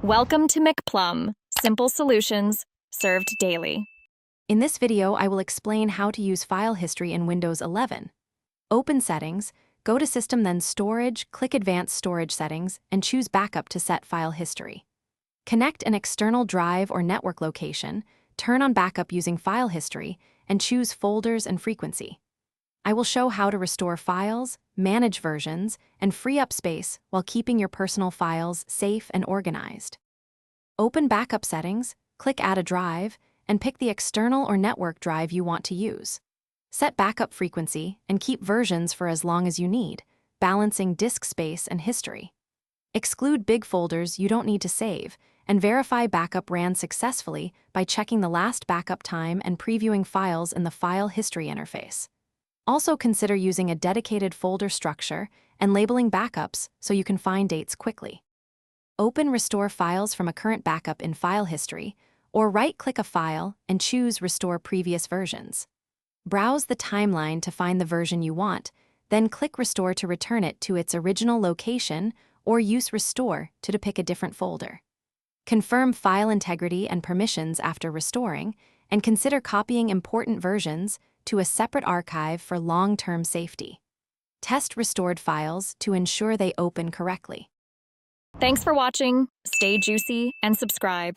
Welcome to McPlum, simple solutions served daily. In this video, I will explain how to use file history in Windows 11. Open Settings, go to System then Storage, click Advanced Storage Settings, and choose Backup to set file history. Connect an external drive or network location, turn on backup using file history, and choose folders and frequency. I will show how to restore files, manage versions, and free up space while keeping your personal files safe and organized. Open Backup Settings, click Add a Drive, and pick the external or network drive you want to use. Set backup frequency and keep versions for as long as you need, balancing disk space and history. Exclude big folders you don't need to save, and verify backup ran successfully by checking the last backup time and previewing files in the File History interface. Also consider using a dedicated folder structure and labeling backups so you can find dates quickly. Open Restore Files from a current backup in File History, or right-click a file and choose Restore Previous Versions. Browse the timeline to find the version you want, then click Restore to return it to its original location, or use Restore to pick a different folder. Confirm file integrity and permissions after restoring, and consider copying important versions to a separate archive for long-term safety. Test restored files to ensure they open correctly. Thanks for watching. Stay juicy and subscribe.